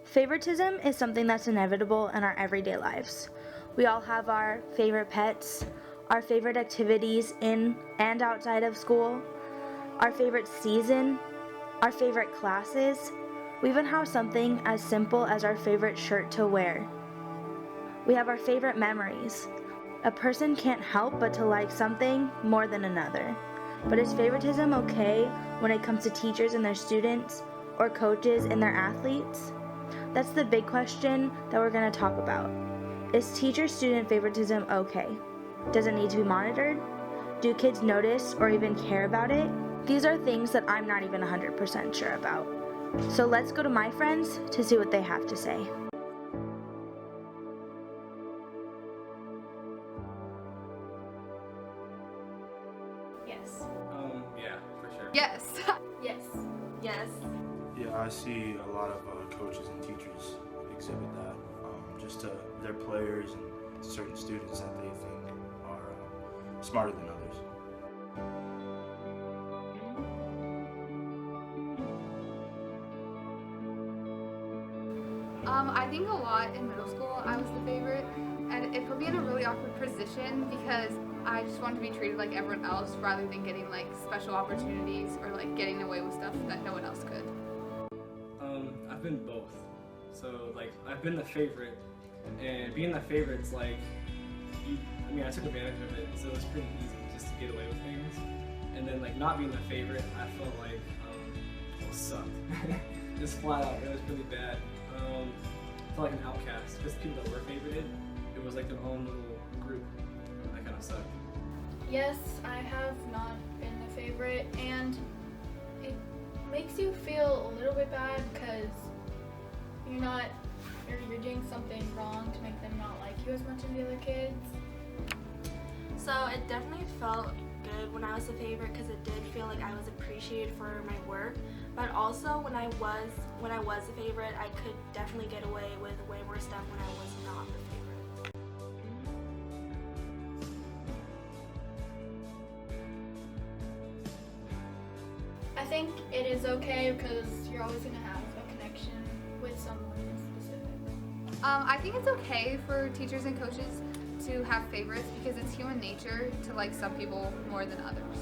Favoritism is something that's inevitable in our everyday lives. We all have our favorite pets, our favorite activities in and outside of school, our favorite season, our favorite classes. We even have something as simple as our favorite shirt to wear. We have our favorite memories. A person can't help but to like something more than another. But is favoritism okay when it comes to teachers and their students, or coaches and their athletes? That's the big question that we're going to talk about. Is teacher-student favoritism okay? Does it need to be monitored? Do kids notice or even care about it? These are things that I'm not even 100% sure about. So let's go to my friends to see what they have to say. Yes. Yeah, for sure. Yes. Yes. Yes. Yeah, I see a lot of coaches and teachers exhibit that, just to their players and certain students that they think are smarter than others. I think a lot in middle school I was the favorite, and it put me in a really awkward position because I just wanted to be treated like everyone else rather than getting like special opportunities or like getting away with stuff that no one else could. I've been both. So like I've been the favorite, and being the favorite's like, I took advantage of it, so it was pretty easy just to get away with things. And then like not being the favorite, I felt like it sucked. Just flat out, it was really bad. I felt like an outcast because the people that were favorited, it was like their own little group. That kind of sucked. Yes, I have not been the favorite, and it makes you feel a little bit bad because you're doing something wrong to make them not like you as much as the other kids. So it definitely felt good when I was the favorite because it did feel like I was appreciated for my work. But also when I was the favorite, I could definitely get away with way more stuff when I was not the favorite. I think it is okay because you're always going to have a connection with someone in specific. I think it's okay for teachers and coaches to have favorites because it's human nature to like some people more than others.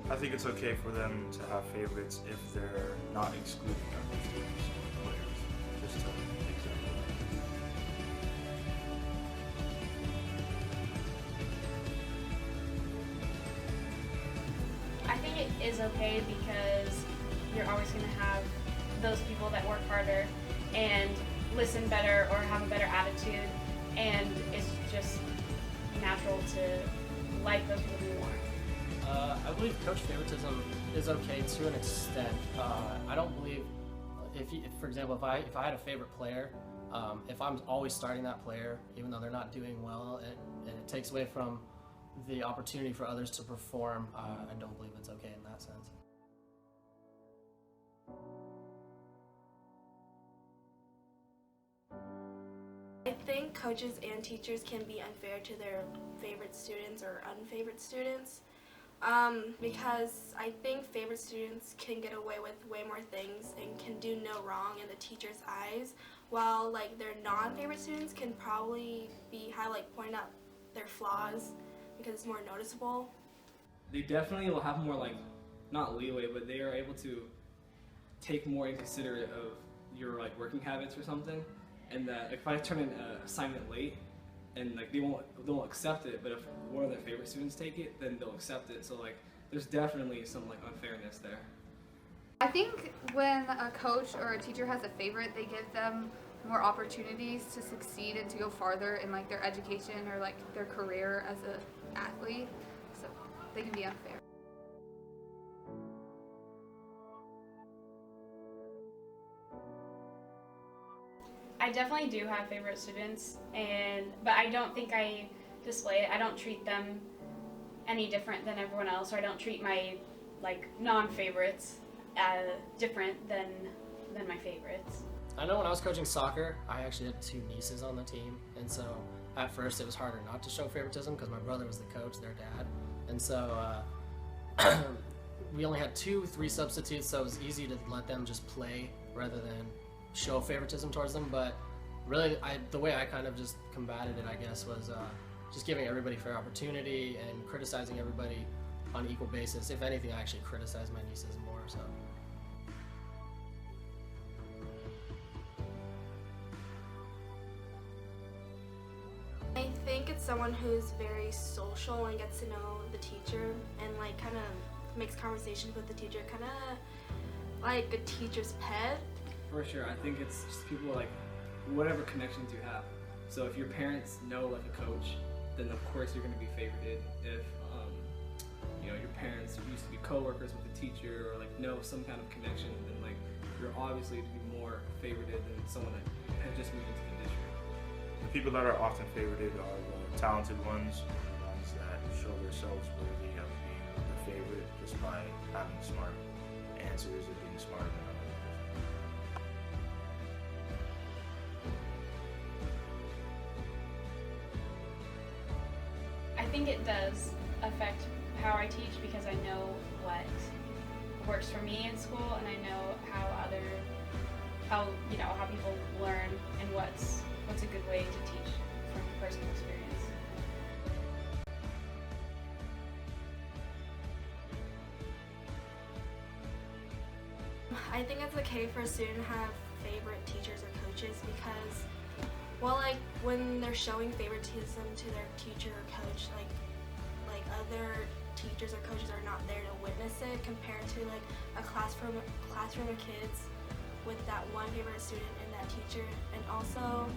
I think it's okay for them to have favorites if they're not excluding other students or players, just to example. I think it is okay because you're always going to have those people that work harder and listen better or have a better attitude, and it's just natural to like those people you want. I believe coach favoritism is okay to an extent. I don't believe, for example, if I had a favorite player, if I'm always starting that player, even though they're not doing well, and it takes away from the opportunity for others to perform, I don't believe it's okay in that sense. I think coaches and teachers can be unfair to their favorite students or unfavorite students because I think favorite students can get away with way more things and can do no wrong in the teacher's eyes, while like their non-favorite students can probably be point out their flaws because it's more noticeable. They definitely will have more like, not leeway, but they are able to take more in considerate of your like working habits or something. And that if I turn in an assignment late, and like they won't accept it, but if one of their favorite students take it, then they'll accept it. So like there's definitely some like unfairness there. I think when a coach or a teacher has a favorite, they give them more opportunities to succeed and to go farther in like their education or like their career as an athlete. So they can be unfair. I definitely do have favorite students, but I don't think I display it. I don't treat them any different than everyone else, or I don't treat my non-favorites different than my favorites. I know when I was coaching soccer, I actually had 2 nieces on the team, and so at first it was harder not to show favoritism because my brother was the coach, their dad, and so we only had 2-3 substitutes, so it was easy to let them just play rather than show favoritism towards them, but really the way I kind of just combated it, I guess, was just giving everybody fair opportunity and criticizing everybody on an equal basis. If anything, I actually criticize my nieces more. So. I think it's someone who's very social and gets to know the teacher and like kind of makes conversations with the teacher, kind of like a teacher's pet. For sure, I think it's just people like whatever connections you have. So if your parents know like a coach, then of course you're going to be favorited. If your parents used to be co-workers with the teacher or like know some kind of connection, then like you're obviously to be more favorited than someone that had just moved into the district. The people that are often favorited are the talented ones, the ones that show themselves worthy of being the favorite just by having smart answers or being smarter than others. I think it does affect how I teach because I know what works for me in school, and I know how people learn and what's a good way to teach from personal experience. I think it's okay for a student to have favorite teachers or coaches because, well, like when they're showing favoritism to their teacher or coach, like other teachers or coaches are not there to witness it compared to like a classroom of kids with that one favorite student and that teacher. And also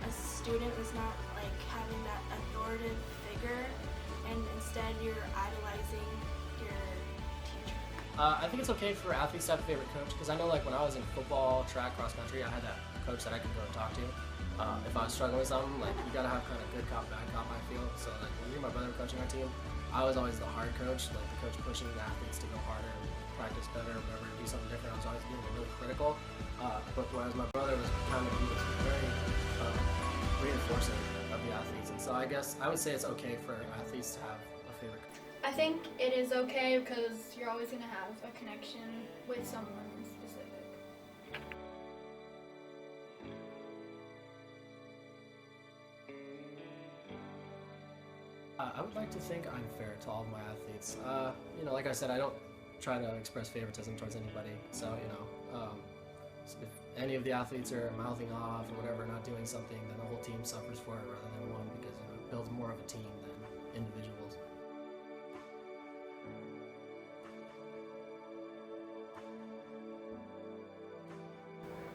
a student is not like having that authoritative figure, and instead you're idolizing your teacher. I think it's okay for athletes to have a favorite coach because I know like when I was in football, track, cross country, I had that coach that I could go and talk to. If I was struggling with something, like you gotta have kind of good cop, bad cop, I feel. So like when me and my brother were coaching our team, I was always the hard coach, like the coach pushing the athletes to go harder and practice better or whatever, do something different. I was always being really critical. But whereas my brother was he was very reinforcing of the athletes. And so I guess I would say it's okay for athletes to have a favorite coach. I think it is okay because you're always going to have a connection with someone specific. I would like to think I'm fair to all of my athletes. Like I said, I don't try to express favoritism towards anybody. So, so if any of the athletes are mouthing off or whatever, not doing something, then the whole team suffers for it rather than one because it builds more of a team than individuals.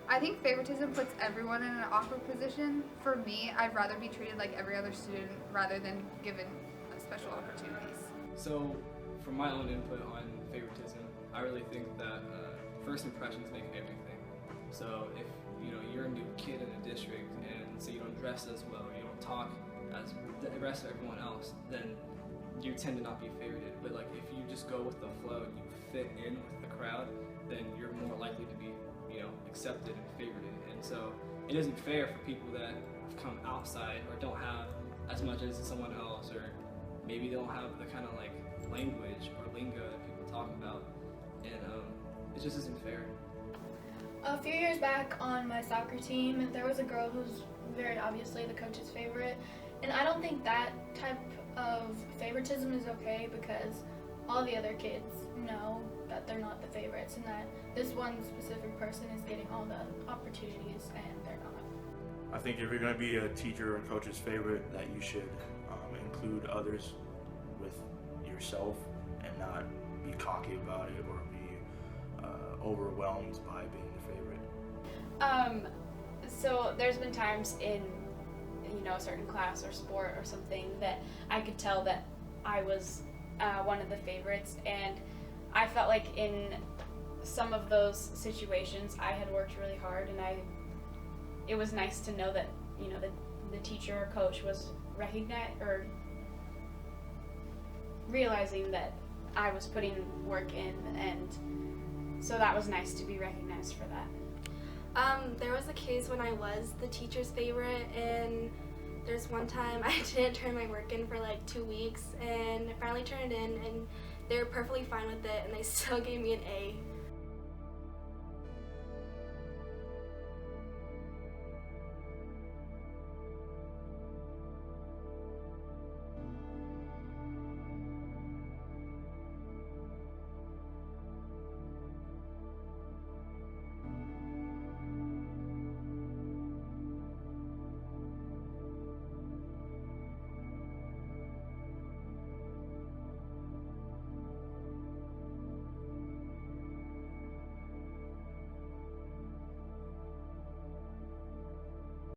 I think favoritism puts everyone in an awkward position. For me, I'd rather be treated like every other student rather than given special opportunities. So, from my own input on favoritism, I really think that first impressions make everything. So if you're a new kid in a district and so you don't dress as well, you don't talk as the rest of everyone else, then you tend to not be favorited. But like if you just go with the flow and you fit in with the crowd, then you're more likely to be accepted and favorited. And so it isn't fair for people that have come outside or don't have as much as someone else, or maybe they don't have the kind of like language or lingo that people talk about, and it just isn't fair. A few years back on my soccer team, there was a girl who's very obviously the coach's favorite, and I don't think that type of favoritism is okay because all the other kids know that they're not the favorites and that this one specific person is getting all the opportunities and they're not. I think if you're going to be a teacher or coach's favorite, that you should include others with yourself and not be cocky about it or be overwhelmed by being the favorite. So there's been times in a certain class or sport or something that I could tell that I was one of the favorites, and I felt like in some of those situations I had worked really hard, and it was nice to know that the teacher or coach was realizing that I was putting work in, and so that was nice to be recognized for that. There was a case when I was the teacher's favorite, and there's one time I didn't turn my work in for like 2 weeks, and I finally turned it in, and they were perfectly fine with it, and they still gave me an A.